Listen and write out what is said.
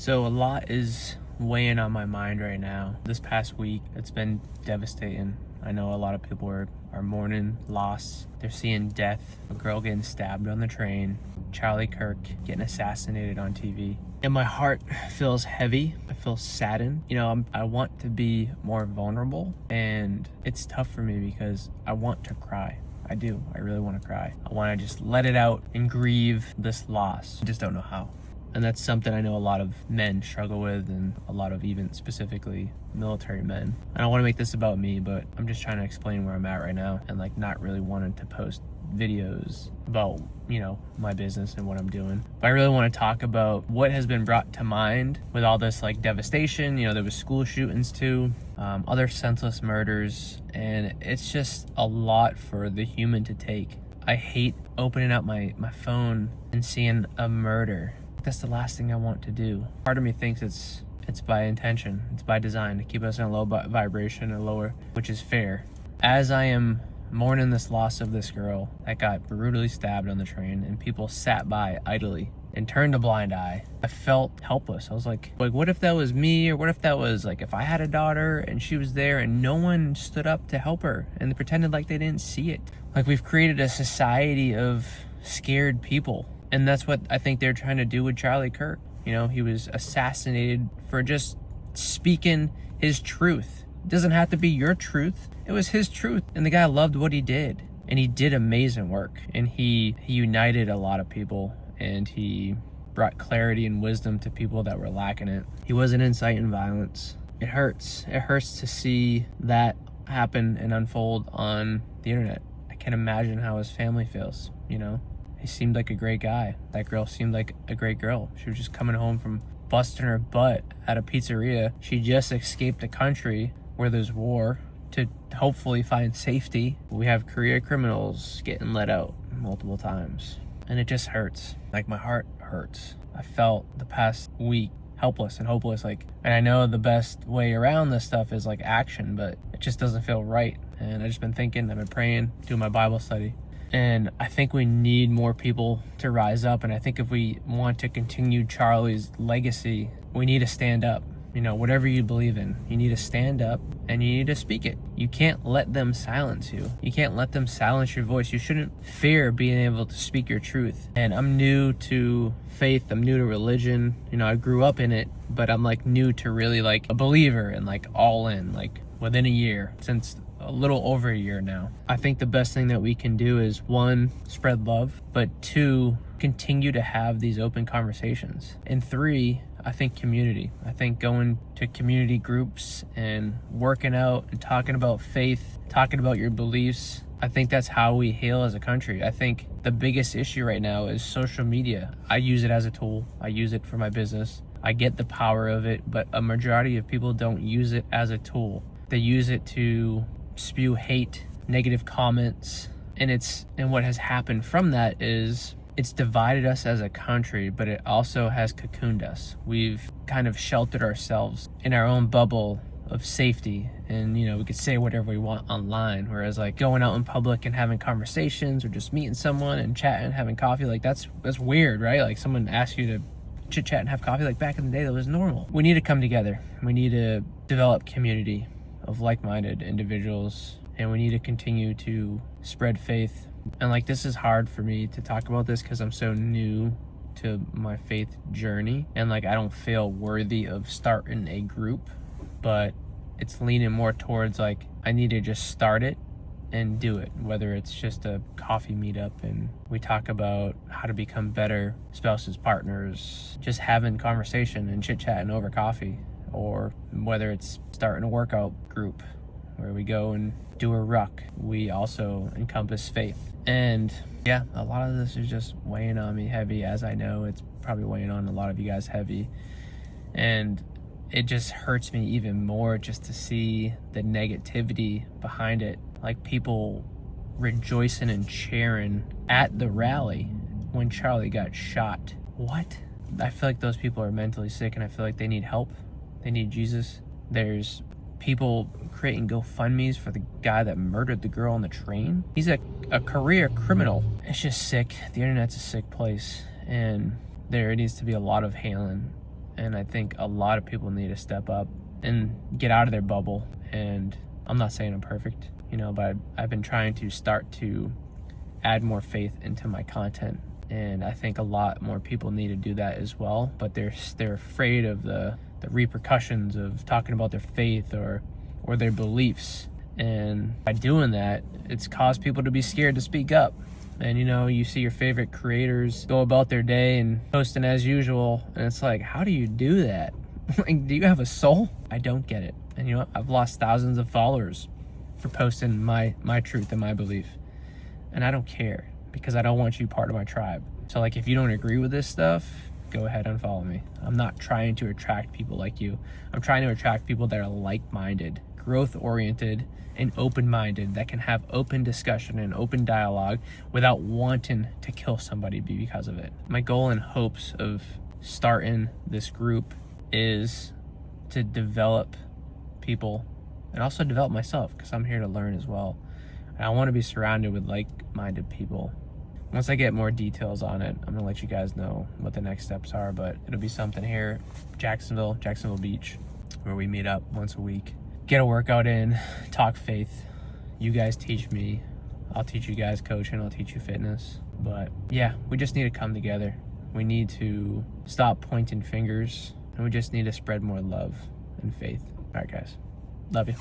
So a lot is weighing on my mind right now. This past week, it's been devastating. I know a lot of people are mourning loss. They're seeing death, a girl getting stabbed on the train, Charlie Kirk getting assassinated on TV. And my heart feels heavy. I feel saddened. I want to be more vulnerable, and it's tough for me because I want to cry. I do. I really want to cry. I want to just let it out and grieve this loss. I just don't know how. And that's something I know a lot of men struggle with, and a lot of even specifically military men. I don't want to make this about me, but I'm just trying to explain where I'm at right now, and not really wanting to post videos about, my business and what I'm doing. But I really want to talk about what has been brought to mind with all this devastation. There was school shootings too, other senseless murders, and it's just a lot for the human to take. I hate opening up my phone and seeing a murder. That's the last thing I want to do. Part of me thinks it's by intention, it's by design to keep us in a low vibration and lower, which is fair. As I am mourning this loss of this girl that got brutally stabbed on the train, and people sat by idly and turned a blind eye, I felt helpless. I was like, what if that was me? Or what if that was if I had a daughter and she was there and no one stood up to help her and they pretended like they didn't see it? We've created a society of scared people. And that's what I think they're trying to do with Charlie Kirk. He was assassinated for just speaking his truth. It doesn't have to be your truth. It was his truth. And the guy loved what he did. And he did amazing work. And he united a lot of people. And he brought clarity and wisdom to people that were lacking it. He wasn't inciting violence. It hurts. It hurts to see that happen and unfold on the internet. I can't imagine how his family feels, He seemed like a great guy. That girl seemed like a great girl. She was just coming home from busting her butt at a pizzeria. She just escaped a country where there's war to hopefully find safety. We have career criminals getting let out multiple times. And it just hurts. My heart hurts. I felt the past week helpless and hopeless. And I know the best way around this stuff is action, but it just doesn't feel right. And I've just been thinking, I've been praying, doing my Bible study. And I think we need more people to rise up. And I think if we want to continue Charlie's legacy, we need to stand up. Whatever you believe in, you need to stand up and you need to speak it. You can't let them silence you. You can't let them silence your voice. You shouldn't fear being able to speak your truth. And I'm new to faith. I'm new to religion. I grew up in it, but I'm new to really a believer and all in, within a year, since a little over a year now. I think the best thing that we can do is, one, spread love, but two, continue to have these open conversations. And three, I think community. I think going to community groups and working out and talking about faith, talking about your beliefs. I think that's how we heal as a country. I think the biggest issue right now is social media. I use it as a tool. I use it for my business. I get the power of it, but a majority of people don't use it as a tool. They use it to spew hate, negative comments, and what has happened from that is it's divided us as a country, but it also has cocooned us. We've kind of sheltered ourselves in our own bubble of safety, and we could say whatever we want online, whereas going out in public and having conversations or just meeting someone and chatting and having coffee, that's weird, right? Someone asks you to chit chat and have coffee, back in the day that was normal. We need to come together. We need to develop community of like-minded individuals, and we need to continue to spread faith. And this is hard for me to talk about this because I'm so new to my faith journey, and I don't feel worthy of starting a group, but it's leaning more towards I need to just start it and do it, whether it's just a coffee meetup and we talk about how to become better spouses, partners, just having conversation and chit-chatting over coffee, or whether it's starting a workout group where we go and do a ruck. We also encompass faith. And yeah, a lot of this is just weighing on me heavy, as I know it's probably weighing on a lot of you guys heavy. And it just hurts me even more just to see the negativity behind it. People rejoicing and cheering at the rally when Charlie got shot. What? I feel those people are mentally sick, and I feel they need help. They need Jesus. There's people creating GoFundMes for the guy that murdered the girl on the train. He's a career criminal. It's just sick. The internet's a sick place, and there needs to be a lot of healing And I think a lot of people need to step up and get out of their bubble. And I'm not saying I'm perfect, but I've been trying to start to add more faith into my content. And I think a lot more people need to do that as well, but they're afraid of the repercussions of talking about their faith or their beliefs. And by doing that, it's caused people to be scared to speak up. And you see your favorite creators go about their day and posting as usual, and it's like, how do you do that? Like, do you have a soul? I don't get it. And I've lost thousands of followers for posting my truth and my belief, and I don't care, because I don't want you part of my tribe. So like, if you don't agree with this stuff, go ahead and follow me. I'm not trying to attract people like you. I'm trying to attract people that are like-minded, growth-oriented, and open-minded, that can have open discussion and open dialogue without wanting to kill somebody because of it. My goal and hopes of starting this group is to develop people and also develop myself, because I'm here to learn as well. And I want to be surrounded with like-minded people. Once I get more details on it, I'm gonna let you guys know what the next steps are, but it'll be something here, Jacksonville Beach, where we meet up once a week, get a workout in, talk faith. You guys teach me, I'll teach you guys coaching, I'll teach you fitness. But yeah, we just need to come together. We need to stop pointing fingers, and we just need to spread more love and faith. All right, guys, love you.